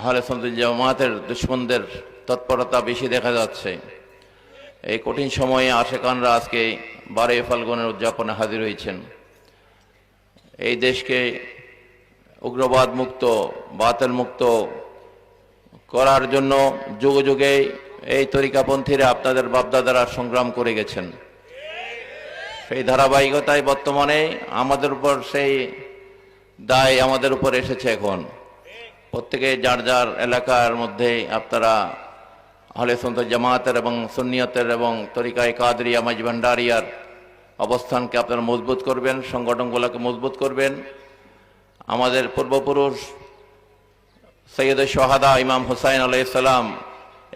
আহলে সুন্নাত জামাতের দুশমনদের তৎপরতা বেশি দেখা যাচ্ছে। এই কঠিন সময়ে আশেকানরা আজকে 12 ফাল্গুনের উদযাপনে হাজির হয়েছেন। এই দেশকে উগ্রবাদ মুক্ত, বাতিল মুক্ত করার জন্য যুগে যুগে এই তরিকাপন্থীরা আপনাদের বাপদাদারা সংগ্রাম করে গেছেন। সেই ধারাবাহিকতায় বর্তমানে আমাদের উপর সেই দায় আমাদের উপর এসেছে। এখন প্রত্যেকে যার যার এলাকার মধ্যে আপনারা আহলে সুন্নাত জামাতের এবং সুন্নিয়তের এবং তরিকায়ে কাদরিয়া মাইজভান্ডারিয়ার অবস্থানকে আপনারা মজবুত করবেন, সংগঠনগুলোকে মজবুত করবেন। আমাদের পূর্বপুরুষ সৈয়দ শাহাদা ইমাম হুসাইন আলাইহিস সালাম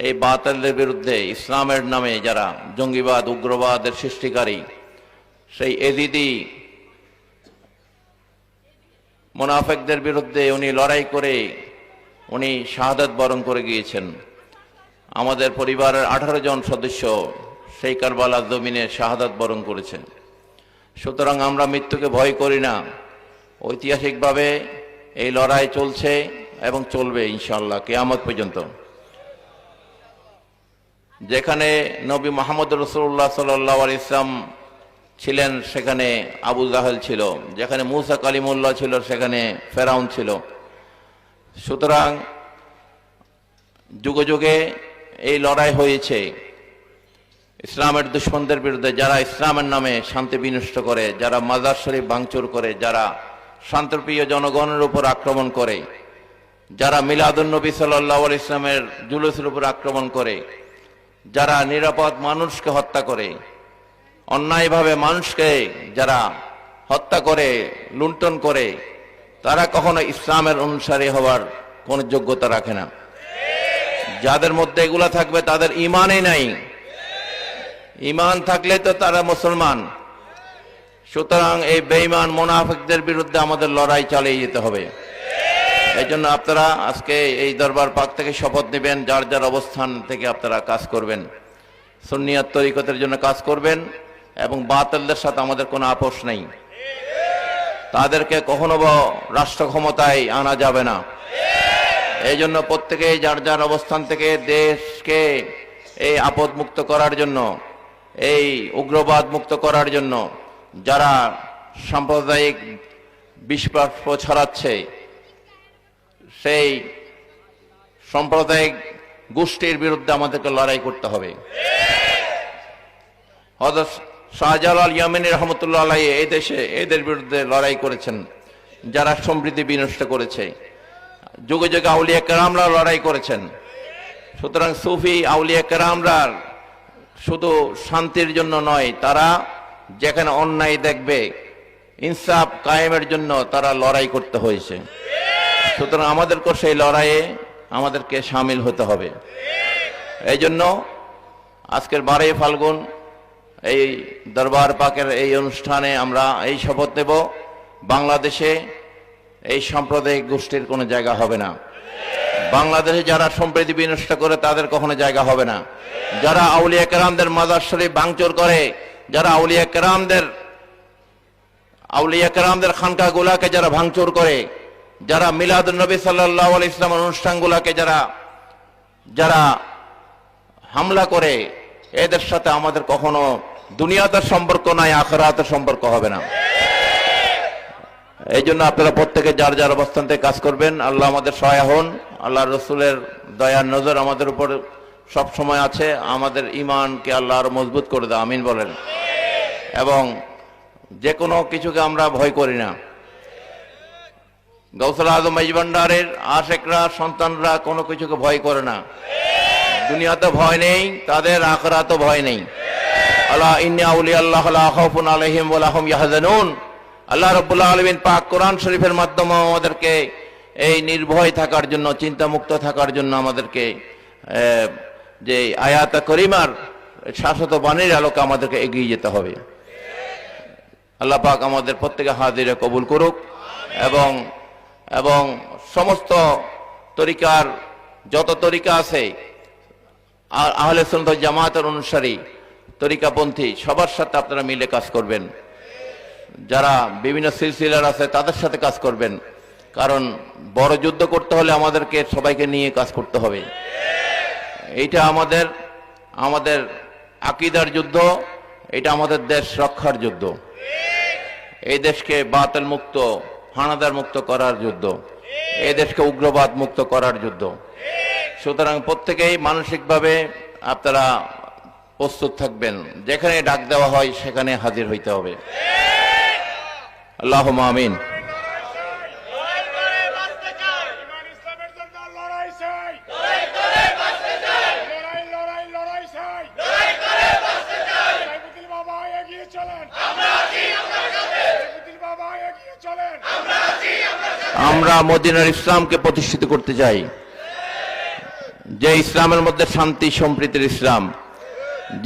এই বাতিলের বিরুদ্ধে ইসলামের নামে যারা জঙ্গিবাদ উগ্রবাদের সৃষ্টিকারী সেই এজিদি মুনাফিকদের বিরুদ্ধে উনি লড়াই করে উনি শাহাদাত বরণ করে গিয়েছেন। আমাদের পরিবারের 18 জন সদস্য সেই কারবালার জমিনে শাহাদাত বরণ করেছেন। সুতরাং আমরা মৃত্যুকে ভয় করি না। ঐতিহাসিকভাবে এই লড়াই চলছে এবং চলবে ইনশাআল্লাহ কিয়ামত পর্যন্ত। যেখানে নবী মুহাম্মদ রাসূলুল্লাহ সাল্লাল্লাহু আলাইহি ওয়াসাল্লাম ছিলেন সেখানে আবু জাহেল ছিল, যেখানে মুসা কালিমুল্লাহ ছিল সেখানে ফেরাউন ছিল। সুতরাং যুগে যুগে এই লড়াই হয়েছে ইসলামের দুশমনদের বিরুদ্ধে, যারা ইসলামের নামে শান্তি বিনষ্ট করে, যারা মাজার শরীফ ভাঙচুর করে, যারা শান্তিপ্রিয় জনগণের উপর আক্রমণ করে, যারা মিলাদুন নবী সাল্লাল্লাহু আলাইহি ওয়াসাল্লামের জুলুসের উপর আক্রমণ করে, যারা নিরাপদ মানুষকে হত্যা করে, অন্যায়ভাবে মানুষকে যারা হত্যা করে লুণ্ঠন করে, তারা কখনো ইসলামের অনুসারী হওয়ার কোনো যোগ্যতা রাখে না। যাদের মধ্যে এগুলা থাকবে তাদের ঈমানই নাই। ঈমান থাকলে তো তারা মুসলমান। সুতরাং এই বেঈমান মুনাফিকদের বিরুদ্ধে আমাদের লড়াই চালিয়ে যেতে হবে। এই জন্য আপনারা আজকে এই দরবার পাক থেকে শপথ নেবেন, যার যার অবস্থান থেকে আপনারা কাজ করবেন, সুন্নিয়ত তরিকতের জন্য কাজ করবেন এবং বাতিলদের সাথে আমাদের কোনো আপোষ নেই। তাদেরকে কখনো রাষ্ট্র ক্ষমতায় আনা যাবে না। এই জন্য প্রত্যেকে যার যার অবস্থান থেকে দেশকে এই আপদ মুক্ত করার জন্য, এই উগ্রবাদ মুক্ত করার জন্য যারা সাম্প্রদায়িক বিষবাষ্প ছড়াচ্ছে, সেই সাম্প্রদায়িক গোষ্ঠীর বিরুদ্ধে আমাদেরকে লড়াই করতে হবে। হযরত শাহজালাল ইয়ামানী রহমতুল্লাহ আলাইহি এই দেশে এদের বিরুদ্ধে লড়াই করেছেন, যারা সমৃদ্ধি বিনষ্ট করেছে। যুগে যুগে আউলিয়া কেরামরা লড়াই করেছেন। সুতরাং সুফি আউলিয়া কেরামরা শুধু শান্তির জন্য নয়, তারা যেখানে অন্যায় দেখবে ইনসাফ কায়েমের জন্য তারা লড়াই করতে হয়েছে। সুতরাং আমাদেরকে সেই লড়াইয়ে আমাদেরকে শামিল হতে হবে। এই জন্য আজকের 12 ফাল্গুন এই দরবার পাকের এই অনুষ্ঠানে আমরা এই শপথ নেব, বাংলাদেশে এই সাম্প্রদায়িক গোষ্ঠীর কোনো জায়গা হবে না। বাংলাদেশে যারা সম্প্রীতি বিনষ্ট করে তাদের কখনো জায়গা হবে না। যারা আউলিয়া কেরামদের মাজার শরীফ ভাঙচুর করে, যারা আউলিয়া কেরামদের খানকাগুলাকে যারা ভাঙচুর করে, যারা মিলাদুন নবী সাল্লাল্লাহু আলাইহি ওয়াসাল্লামের অনুষ্ঠানগুলোকে যারা হামলা করে, এদের সাথে আমাদের কখনো দুনিয়াতে সম্পর্ক নাই, আখিরাতে সম্পর্ক হবে না। এই জন্য আপনারা প্রত্যেকে যার যার অবস্থান থেকে কাজ করবেন। আল্লাহ আমাদের সহায় হন। আল্লাহ রসুলের দয়ার নজর আমাদের উপর সব সময় আছে। আমাদের ঈমানকে আল্লাহ আরো মজবুত করে দাও, আমিন বলেন। এবং যে কোনো কিছুকে আমরা ভয় করি না। গৌসুল আজম মাইজভান্ডারের আশেকরা সন্তানরা কোনো কিছুকে ভয় করে না। দুনিয়াতে ভয় নেই, তাদের আখিরাতে ভয় নেই। আলা ইন্না আউলিয়া আল্লাহ লা খাউফুন আলাইহিম ওয়া লা হুম ইয়াহজানুন। আল্লাহ রাব্বুল আলামিন পাক কোরআন শরীফের মাধ্যমে আমাদেরকে এই নির্ভয় থাকার জন্য, চিন্তামুক্ত থাকার জন্য আমাদেরকে যে আয়াত করিমার শাশ্বত বাণীর আলোকে আমাদেরকে এগিয়ে যেতে হবে। আল্লাহ পাক আমাদের প্রত্যেকে হাজিরে কবুল করুক এবং সমস্ত তরিকার যত তরিকা আছে, আহলে সুন্নাত জামাতের অনুসারী তরিকাপন্থী সবার সাথে আপনারা মিলে কাজ করবেন। যারা বিভিন্ন সিলসিলার আছে তাদের সাথে কাজ করবেন। কারণ বড় যুদ্ধ করতে হলে আমাদেরকে সবাইকে নিয়ে কাজ করতে হবে। এইটা আমাদের আমাদের আকীদার যুদ্ধ, এটা আমাদের দেশ রক্ষার যুদ্ধ, এই দেশকে বাতিল মুক্ত, হানাদার মুক্ত করার যুদ্ধ, এই দেশকে উগ্রবাদ মুক্ত করার যুদ্ধ। সুতরাং প্রত্যেকেই মানসিকভাবে আপনারা প্রস্তুত থাকবেন, যেখানে ডাক দেওয়া হয় সেখানে হাজির হইতে হবে। আল্লাহুম্মা আমিন। আমরা মদিনার ইসলামকে প্রতিষ্ঠিত করতে চাই, যে ইসলামের মধ্যে শান্তি সম্প্রীতির ইসলাম,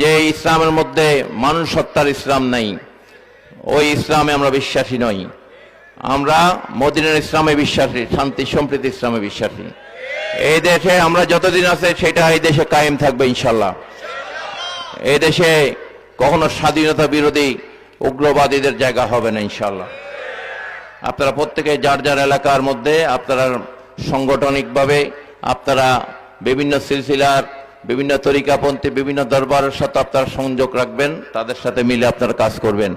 যে ইসলামের মধ্যে মানুষ হত্যার ইসলাম নাই, ওই ইসলামে আমরা বিশ্বাসী নই। আমরা মদিনার ইসলামে বিশ্বাসী, শান্তি সম্প্রীতি ইসলামে বিশ্বাসী। এই দেশে আমরা যতদিন আছে সেটা এই দেশে কায়েম থাকবে ইনশাল্লাহ। এই দেশে কখনো স্বাধীনতা বিরোধী উগ্রবাদীদের জায়গা হবে না ইনশাল্লাহ। আপনারা প্রত্যেকে যার যার এলাকার মধ্যে আপনারা সাংগঠনিকভাবে আপনারা বিভিন্ন সিলসিলার, বিভিন্ন তরিকাপন্থী, বিভিন্ন দরবারের সাথে আপনারা সংযোগ রাখবেন, তাদের সাথে মিলে আপনারা কাজ করবেন।